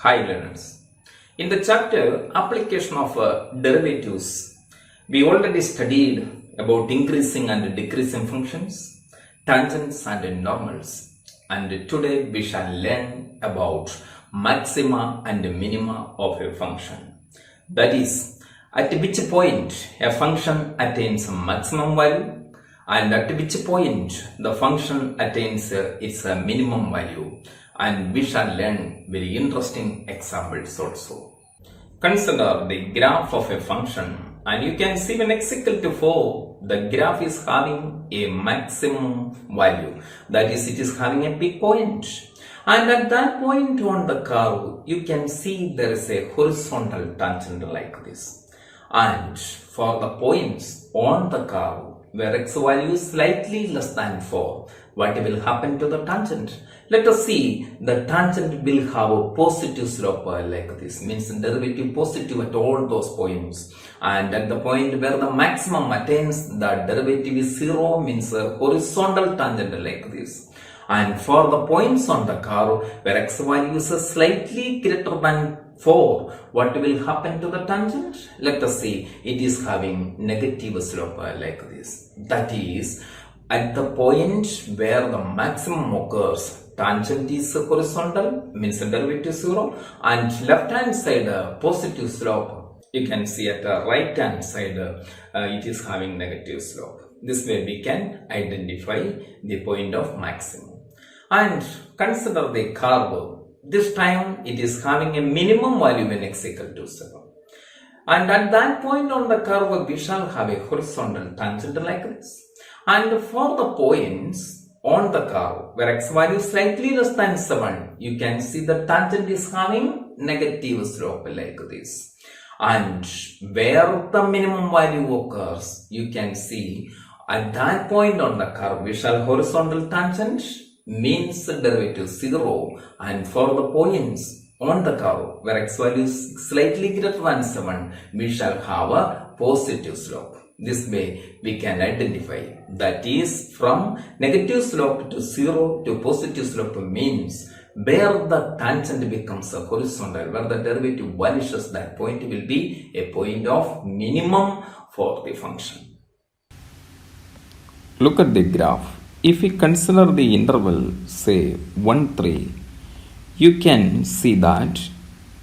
Hi learners. In the chapter application of derivatives, we already studied about increasing and decreasing functions, tangents and normals. And today we shall learn about maxima and minima of a function. That is, at which point a function attains maximum value and at which point the function attains its minimum value. And we shall learn very interesting examples also. Consider the graph of a function, and you can see when x equal to 4, the graph is having a maximum value. That is, it is having a peak point. And at that point on the curve, you can see there is a horizontal tangent like this. And for the points on the curve, where x value is slightly less than 4, what will happen to the tangent? Let us see, the tangent will have a positive slope like this, means derivative positive at all those points. And at the point where the maximum attains, the derivative is 0, means a horizontal tangent like this. And for the points on the curve where x value is slightly greater than 4, what will happen to the tangent? Let us see, it is having negative slope like this. That is, at the point where the maximum occurs, tangent is horizontal, means derivative 0, and left hand side positive slope. You can see at the right hand side it is having negative slope. This way we can identify the point of maximum. And consider the curve. This time it is having a minimum value when x equal to 7. And at that point on the curve we shall have a horizontal tangent like this. And for the points on the curve where x value is slightly less than 7, you can see the tangent is having negative slope like this. And where the minimum value occurs, you can see at that point on the curve we shall horizontal tangent, means derivative 0, and for the points on the curve where x value is slightly greater than 7, we shall have a positive slope. This way we can identify, that is, from negative slope to 0 to positive slope means where the tangent becomes a horizontal, where the derivative vanishes, that point will be a point of minimum for the function. Look at the graph. If we consider the interval, say 1, 3, you can see that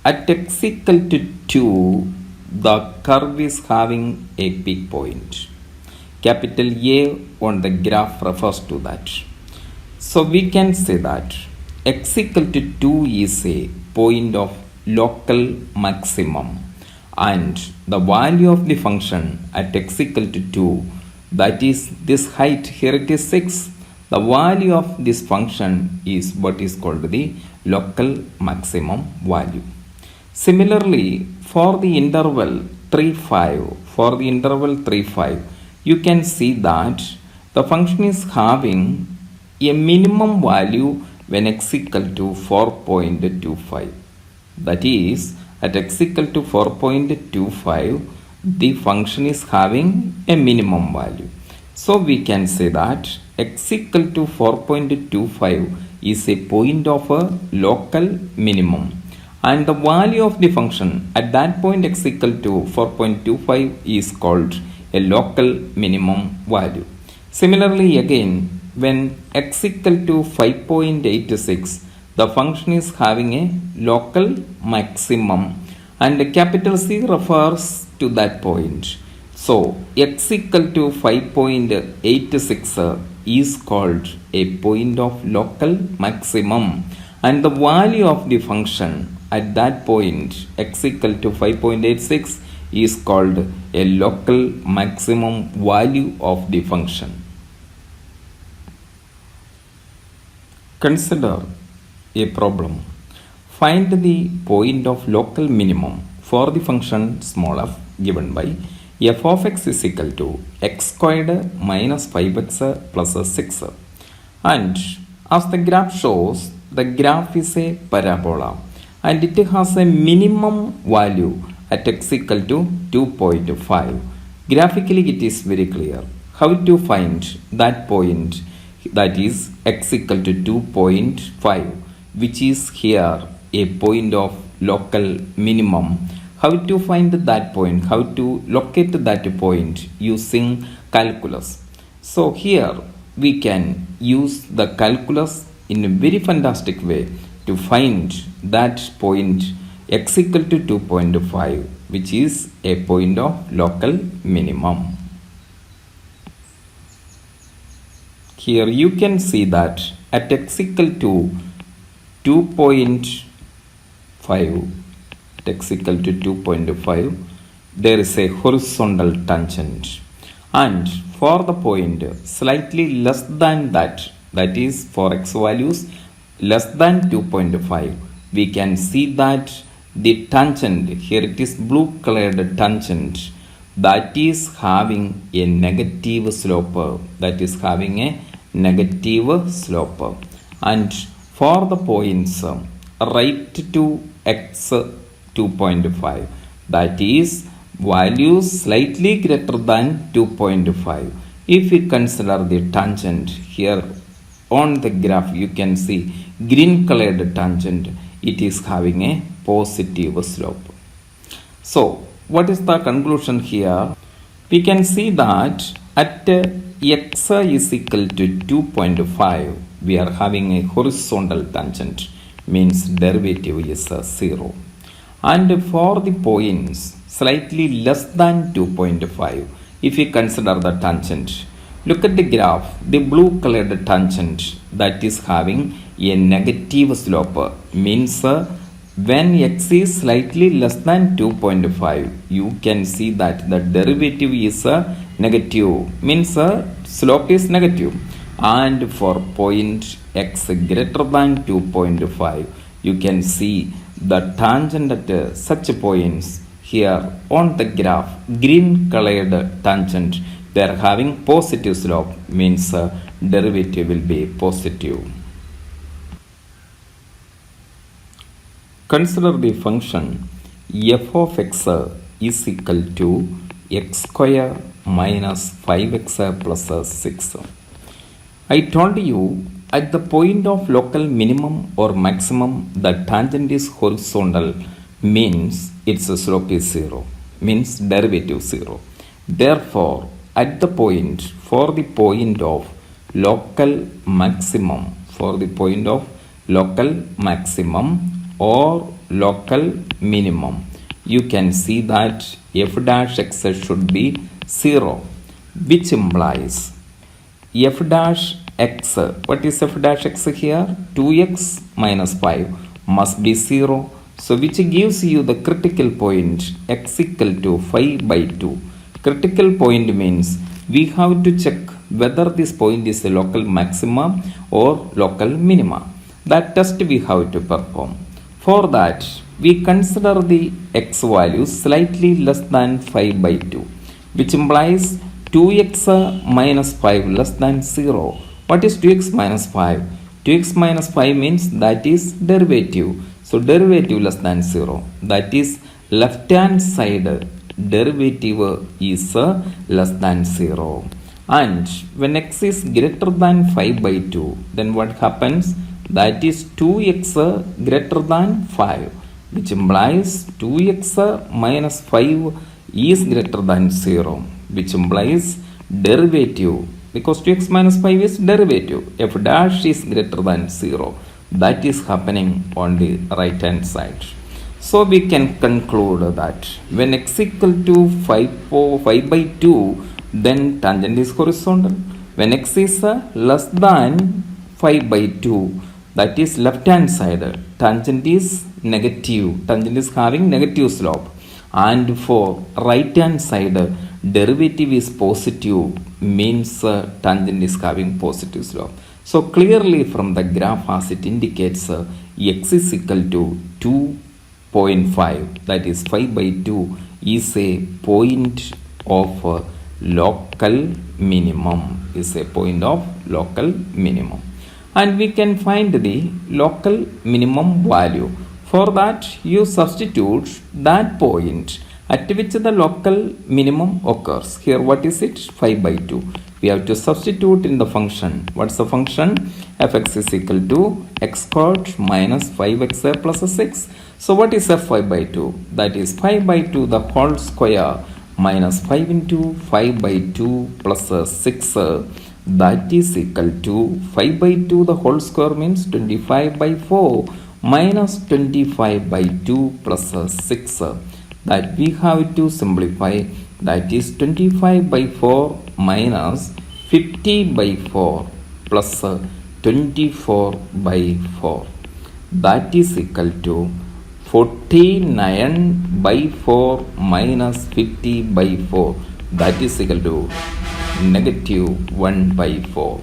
at x equal to 2, the curve is having a peak point. Capital A on the graph refers to that. So we can say that x equal to 2 is a point of local maximum, and the value of the function at x equal to 2, that is this height, here it is 6, the value of this function is what is called the local maximum value. Similarly, for the interval 3, 5, you can see that the function is having a minimum value when x equal to 4.25. That is, at x equal to 4.25, the function is having a minimum value. So we can say that x equal to 4.25 is a point of a local minimum, and the value of the function at that point x equal to 4.25 is called a local minimum value. Similarly, again, when x equal to 5.86, the function is having a local maximum, and capital C refers to that point. So x equal to 5.86 is called a point of local maximum, and the value of the function at that point x equal to 5.86 is called a local maximum value of the function. Consider a problem. Find the point of local minimum for the function small f given by f of x is equal to x squared minus 5x plus 6. And as the graph shows, the graph is a parabola, and it has a minimum value at x equal to 2.5. Graphically it is very clear how to find that point, that is x equal to 2.5, which is here a point of local minimum, how to find that point, how to locate that point using calculus. So here we can use the calculus in a very fantastic way to find that point x equal to 2.5, which is a point of local minimum. Here you can see that at x equal to 2.5, x equal to 2.5, there is a horizontal tangent, and for the point slightly less than that, that is for x values less than 2.5, we can see that the tangent, here it is blue colored tangent, that is having a negative slope, that is having a negative slope. And for the points right to x 2.5, that is values slightly greater than 2.5, if we consider the tangent here on the graph, you can see green colored tangent, it is having a positive slope. So what is the conclusion here? We can see that at x is equal to 2.5, we are having a horizontal tangent, means derivative is 0. And for the points slightly less than 2.5, if we consider the tangent, look at the graph, the blue colored tangent, that is having a negative slope, means when x is slightly less than 2.5, you can see that the derivative is negative, means slope is negative. And for point x greater than 2.5, you can see the tangent at such points here on the graph, green colored tangent, they are having positive slope, means derivative will be positive. Consider the function f of x is equal to x square minus 5x plus 6. I told you at the point of local minimum or maximum, the tangent is horizontal, means its slope is 0, means derivative 0. Therefore, at the point, for the point of local maximum, for the point of local maximum or local minimum, you can see that f dash x should be 0, which implies f dash x, what is f dash x here? 2x minus 5 must be 0. So which gives you the critical point x equal to 5 by 2. Critical point means we have to check whether this point is a local maxima or local minima. That test we have to perform. For that, we consider the x value slightly less than 5 by 2, which implies 2x minus 5 less than 0. What is 2x minus 5? 2x minus 5 means that is derivative. So derivative less than 0. That is left hand side derivative is less than 0. And when x is greater than 5 by 2, then what happens? That is 2x greater than 5, which implies 2x minus 5 is greater than 0, which implies derivative, because 2x minus 5 is derivative, f dash is greater than 0. That is happening on the right hand side. So we can conclude that when x equal to 5 by 2, then tangent is horizontal. When x is less than 5 by 2, that is left hand side, tangent is negative, tangent is having negative slope. And for right hand side, derivative is positive, means tangent is having positive slope. So clearly from the graph as it indicates, x is equal to 2.5, that is 5 by 2 is a point of local minimum, is a point of local minimum. And we can find the local minimum value. For that, you substitute that point at which the local minimum occurs. Here what is it? 5 by 2. We have to substitute in the function. What's the function? Fx is equal to x squared minus 5x plus 6. So what is f5 by 2? That is 5 by 2 the whole square minus 5 into 5 by 2 plus 6. That is equal to 5 by 2 the whole square means 25 by 4 minus 25 by 2 plus 6. That we have to simplify. That is 25 by 4 minus 50 by 4 plus 24 by 4. That is equal to 49 by 4 minus 50 by 4. That is equal to negative 1 by 4.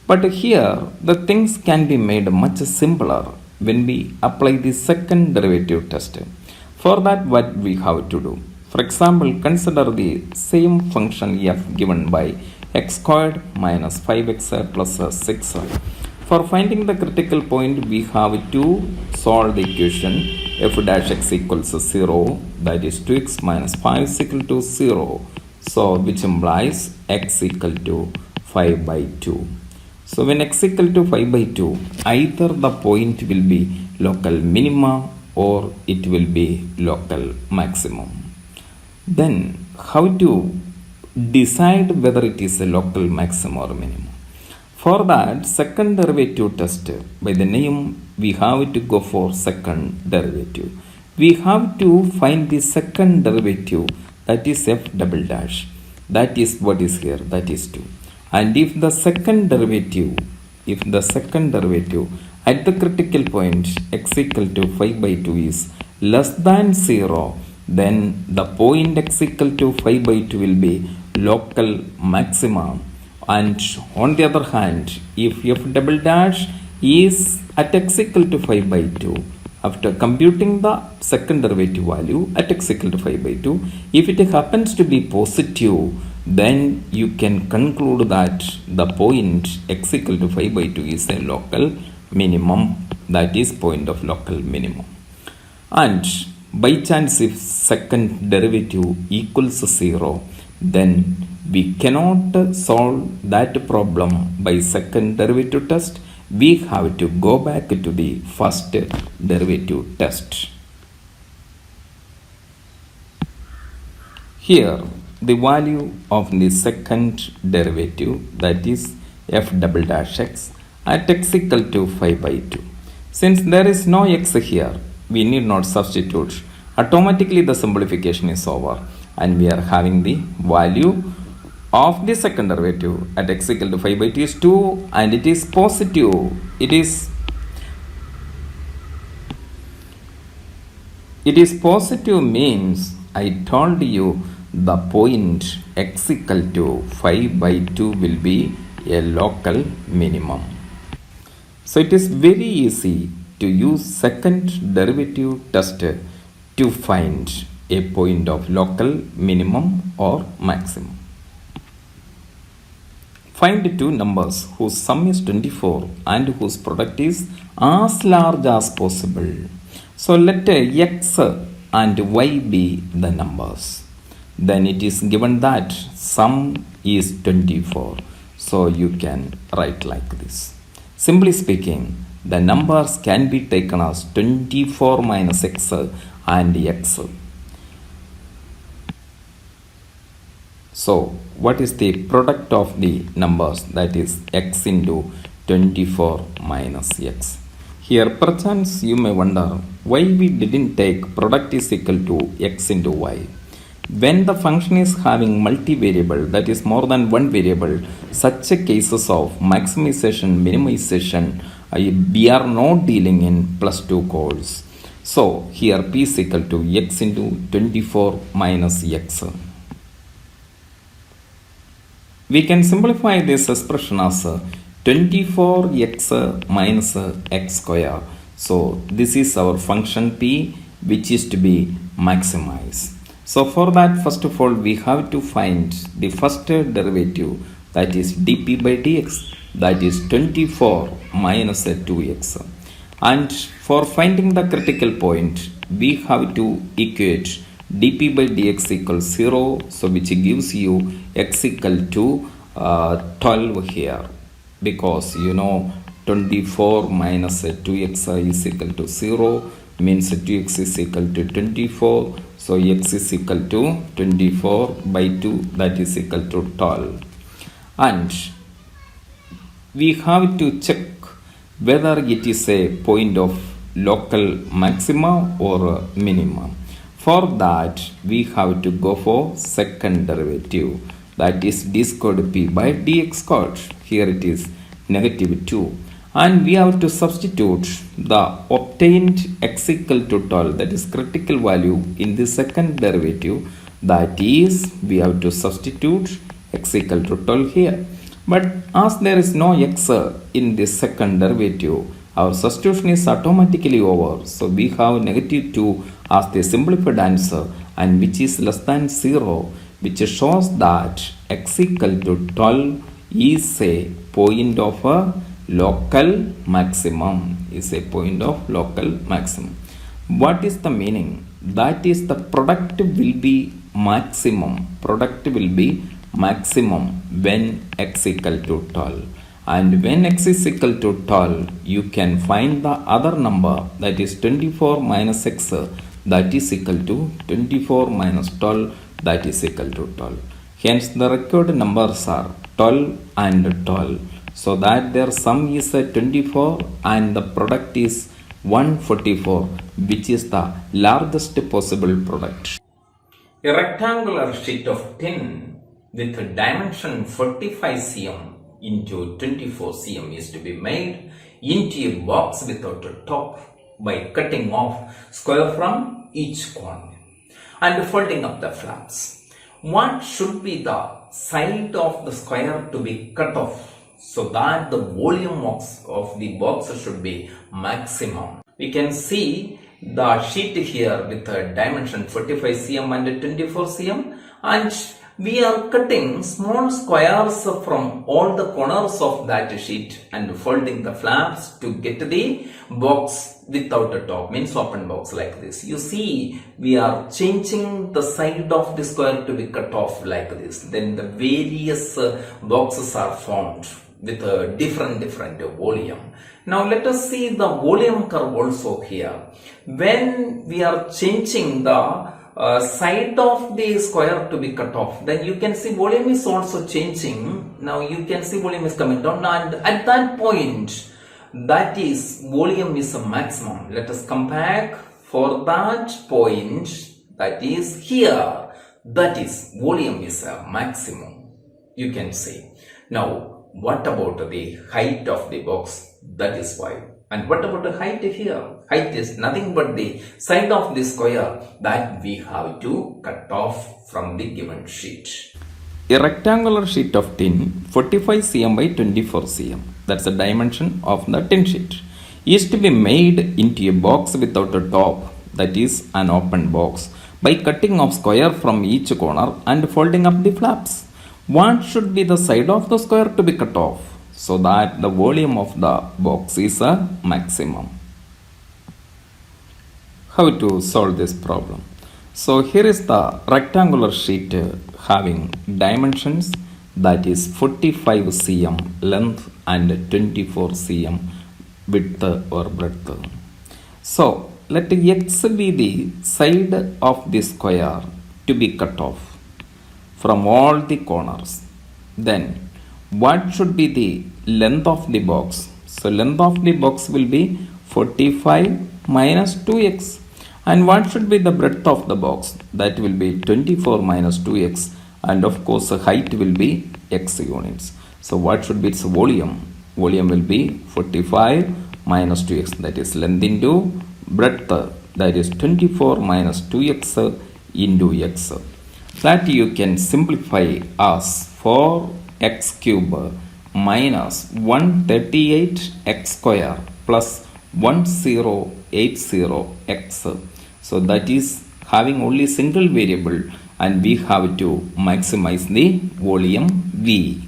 But here the things can be made much simpler when we apply the second derivative test. For that, what we have to do? For example, consider the same function f given by x squared minus 5x plus 6. For finding the critical point, we have to solve the equation f dash x equals 0, that is 2x minus 5 is equal to 0. So, which implies x equal to 5 by 2. So when x equal to 5 by 2, either the point will be local minima or it will be local maximum. Then how to decide whether it is a local maximum or minimum? For that, second derivative test, by the name we have to go for second derivative. We have to find the second derivative, that is f double dash. That is what is here, that is 2. And if the second derivative at the critical point x equal to 5 by 2 is less than 0, then the point x equal to 5 by 2 will be local maxima. And on the other hand, if f double dash is at x equal to 5 by 2, after computing the second derivative value at x equal to 5 by 2, if it happens to be positive, then you can conclude that the point x equal to 5 by 2 is a local minimum, that is point of local minimum. And by chance if second derivative equals 0, then we cannot solve that problem by second derivative test. We have to go back to the first derivative test. Here the value of the second derivative, that is f double dash x at x equal to 5 by 2. Since there is no x here, we need not substitute. Automatically the simplification is over and we are having the value of the second derivative at x equal to 5 by 2 is 2 and it is positive. It is positive means I told you the point x equal to 5 by 2 will be a local minimum. So it is very easy to use second derivative test to find a point of local minimum or maximum. Find two numbers whose sum is 24 and whose product is as large as possible. So let x and y be the numbers. Then it is given that sum is 24. So you can write like this. Simply speaking, the numbers can be taken as 24 minus x and x. So what is the product of the numbers? That is x into 24 minus x. Here perchance you may wonder why we didn't take product is equal to x into y. When the function is having multivariable, that is more than one variable, such a cases of maximization, minimization, we are not dealing in plus 2 codes. So here p is equal to x into 24 minus x. We can simplify this expression as 24x minus x square. So this is our function p which is to be maximized. So for that, first of all, we have to find the first derivative, that is dp by dx, that is 24 minus 2x. And for finding the critical point, we have to equate dp by dx equals 0, so which gives you x equal to 12 here, because 24 minus 2x is equal to 0 means 2x is equal to 24, so x is equal to 24 by 2, that is equal to 12. And we have to check whether it is a point of local maxima or minima. For that, we have to go for second derivative, that is d squared p by dx squared. Here it is negative 2. And we have to substitute the obtained x equal to 12, that is critical value, in the second derivative. That is, we have to substitute x equal to 12 here. But as there is no x in the second derivative, our substitution is automatically over. So we have negative 2 as the simplified answer, and which is less than 0, which shows that x equal to 12 is a point of a local maximum. Is a point of local maximum. What is the meaning? That is, the product will be maximum. Product will be maximum when x equal to 12. And when x is equal to 12, you can find the other number, that is 24 minus x, that is equal to 24 minus 12, that is equal to 12. Hence the required numbers are 12 and 12. So that their sum is 24 and the product is 144, which is the largest possible product. A rectangular sheet of tin with a dimension 45 cm into 24 cm is to be made into a box without a top by cutting off square from each corner and folding up the flaps. What should be the side of the square to be cut off so that the volume of the box should be maximum? We can see the sheet here with a dimension 45 cm and 24 cm, and we are cutting small squares from all the corners of that sheet and folding the flaps to get the box without a top, means open box like this. You see, we are changing the side of the square to be cut off like this. Then the various boxes are formed with a different volume. Now let us see the volume curve also here. When we are changing the side of the square to be cut off, then you can see volume is also changing. Now you can see volume is coming down, and at that point, that is volume is a maximum. Let us come back for that point, that is here, that is volume is a maximum, you can say. Now what about the height of the box? That is why. And what about the height here? Height is nothing but the side of the square that we have to cut off from the given sheet. A rectangular sheet of tin 45 cm by 24 cm, that's the dimension of the tin sheet, is to be made into a box without a top, that is an open box, by cutting off square from each corner and folding up the flaps. What should be the side of the square to be cut off so that the volume of the box is a maximum? How to solve this problem? So here is the rectangular sheet having dimensions, that is 45 cm length and 24 cm width or breadth. So let x be the side of the square to be cut off from all the corners. Then what should be the length of the box? So length of the box will be 45 minus 2x. And what should be the breadth of the box? That will be 24 minus 2x. And of course the height will be x units. So what should be its volume? Volume will be 45 minus 2x, that is length into breadth, that is 24 minus 2x into x. That you can simplify as 4x cube minus 138x square plus 1080x. So that is having only single variable, and we have to maximize the volume V.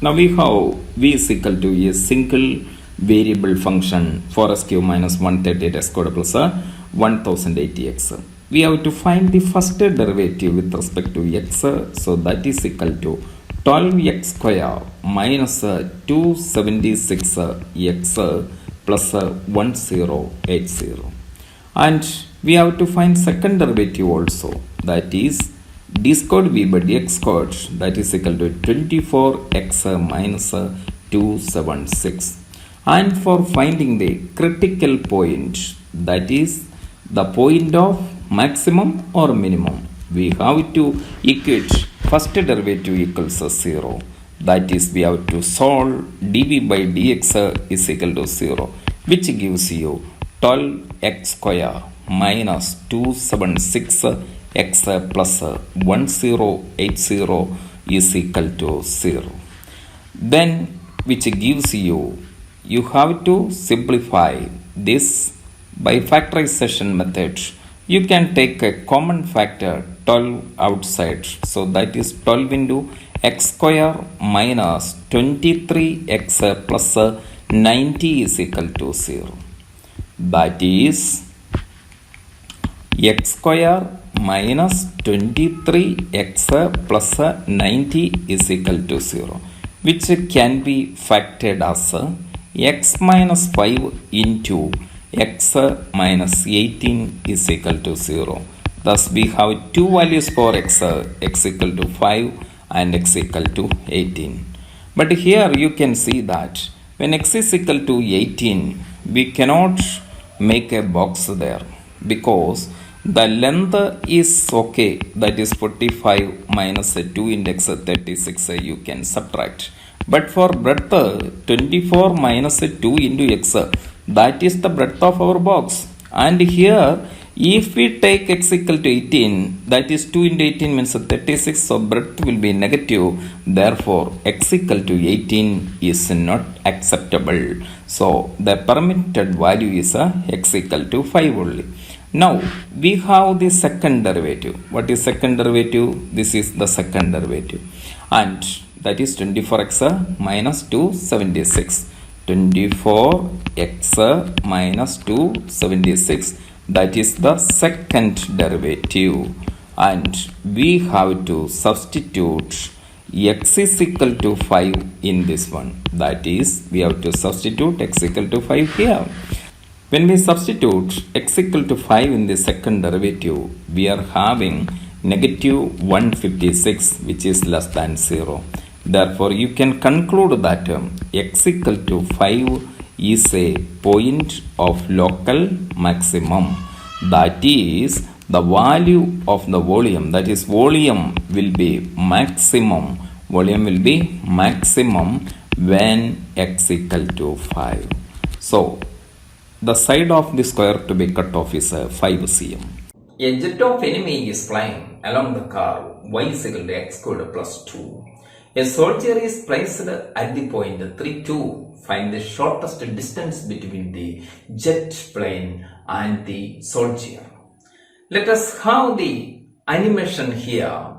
Now we have V is equal to a single variable function 4x cube minus 138x squared plus 1080x. We have to find the first derivative with respect to x, so that is equal to 12x square minus 276x plus 1080. And we have to find second derivative also, that is d squared v by dx squared, that is equal to 24x minus 276. And for finding the critical point, that is the point of maximum or minimum, we have to equate first derivative equals 0. That is, we have to solve dv by dx is equal to 0, which gives you 12x square minus 276x plus 1080 is equal to 0. Then, which gives you have to simplify this by factorization method. You can take a common factor 12 outside, so that is 12 into x square minus 23x plus 90 is equal to 0. That is x square minus 23x plus 90 is equal to 0, which can be factored as x minus 5 into x minus 18 is equal to 0. Thus we have two values for x equal to 5 and x equal to 18. But here you can see that when x is equal to 18, we cannot make a box there, because the length is okay, that is 45 minus 2 index 36 you can subtract. But for breadth 24 minus 2 into x, that is the breadth of our box. And here if we take x equal to 18, that is 2 into 18 means 36, so breadth will be negative. Therefore x equal to 18 is not acceptable. So the permitted value is x equal to 5 only. Now we have the second derivative. What is second derivative? This is the second derivative, and that is 24x minus 276. 24x minus 276, that is the second derivative, and we have to substitute x is equal to 5 in this one. That is, we have to substitute x equal to 5 here. When we substitute x equal to 5 in the second derivative, we are having negative 156, which is less than 0. Therefore, you can conclude that x equal to 5 is a point of local maximum. That is, the value of the volume, that is volume will be maximum. Volume will be maximum when x equal to 5. So, the side of the square to be cut off is 5 cm. A jet of enemy is flying along the car y is equal to x squared plus 2. A soldier is placed at the point 3, 2. Find the shortest distance between the jet plane and the soldier. Let us have the animation here.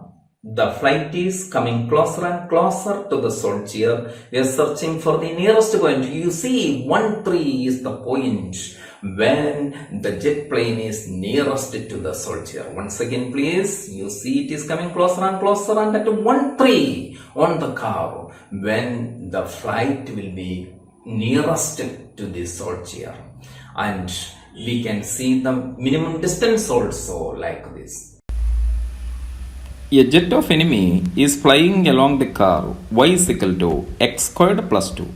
The flight is coming closer and closer to the soldier. We are searching for the nearest point. You see 1, 3 is the point when the jet plane is nearest to the soldier. Once again please, you see it is coming closer and closer, and at 1, 3 on the car when the flight will be nearest to the soldier. And we can see the minimum distance also like this. A jet of enemy is flying along the car y is equal to x squared plus 2.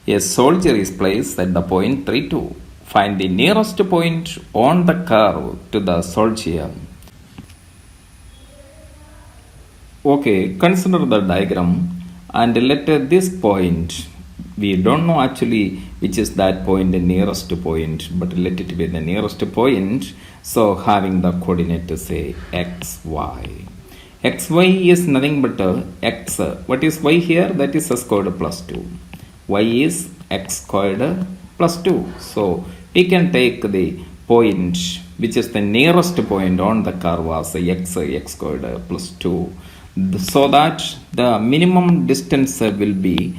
A soldier is placed at the point 3, 2. Find the nearest point on the curve to the soldier. Okay, consider the diagram and let this point, we don't know actually which is that point, the nearest point, but let it be the nearest point. So having the coordinate say x, y. xy is nothing but x. What is y here? That is x squared plus 2. Y is x squared plus 2. So we can take the point which is the nearest point on the curve as x squared plus 2, so that the minimum distance will be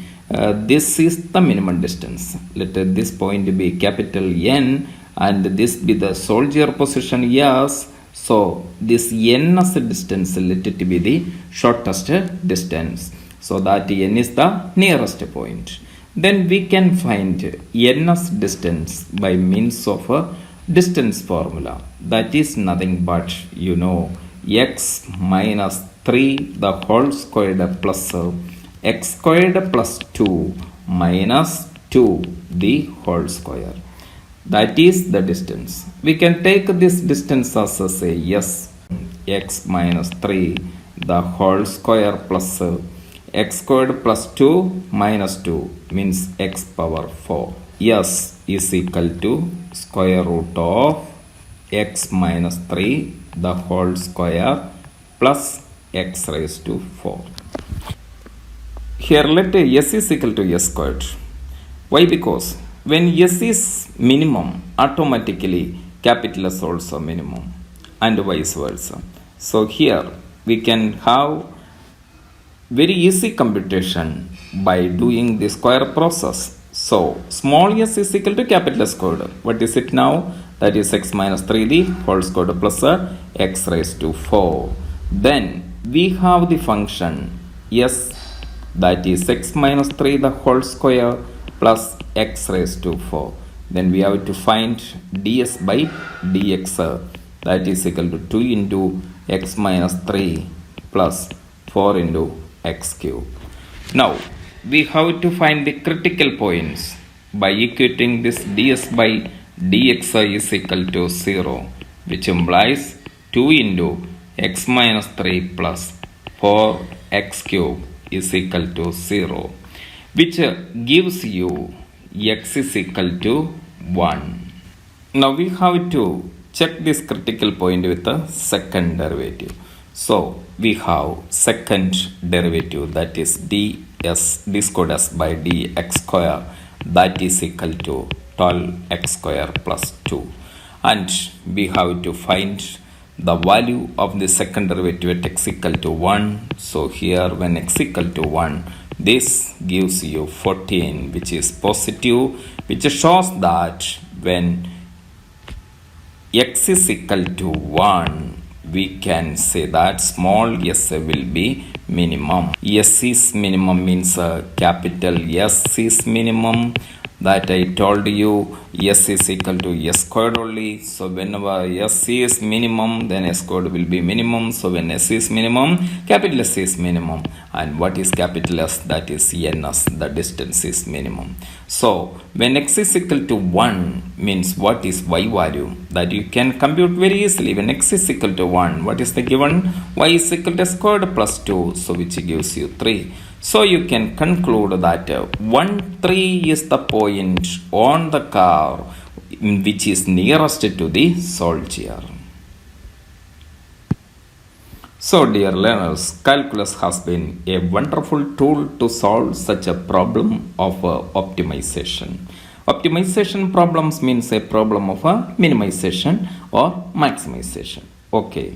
this is the minimum distance. Let this point be capital N and this be the soldier position S. So this nth distance, let it be the shortest distance, so that n is the nearest point. Then we can find nth distance by means of a distance formula, that is nothing but x minus 3 the whole squared plus x squared plus 2 minus 2 the whole square. That is the distance. We can take this distance as say yes, x minus 3 the whole square plus x squared plus 2 minus 2 means x power 4. Yes is equal to square root of x minus 3 the whole square plus x raised to 4. Here let s is equal to s squared. Why? Because when s is minimum, automatically capital S also minimum and vice versa. So here we can have very easy computation by doing the square process. So small s is equal to capital S squared. What is it now? That is x minus 3 the whole squared plus x raised to 4. Then we have the function s, that is x minus 3 the whole square plus x raised to 4. Then we have to find ds by dx, that is equal to 2 into x minus 3 plus 4 into x cube. Now we have to find the critical points by equating this ds by dx is equal to 0, which implies 2 into x minus 3 plus 4x cube is equal to 0, which gives you x is equal to 1. Now we have to check this critical point with the second derivative. So we have second derivative, that is ds d squared s by dx square, that is equal to 12x square plus 2. And we have to find the value of the second derivative at x equal to 1. So here when x equal to 1, this gives you 14, which is positive, which shows that when x is equal to 1, we can say that small s will be minimum. S is minimum means capital S is minimum. That I told you, s is equal to s squared only. So whenever s is minimum, then s squared will be minimum. So when s is minimum, capital S is minimum. And what is capital S? That is ns, the distance is minimum. So when x is equal to 1 means what is y value? That you can compute very easily. When x is equal to 1, what is the given? Y is equal to squared plus 2, so which gives you 3. So you can conclude that 1, 3 is the point on the curve which is nearest to the soldier. So dear learners, calculus has been a wonderful tool to solve such a problem of optimization. Optimization problems means a problem of minimization or maximization. Okay.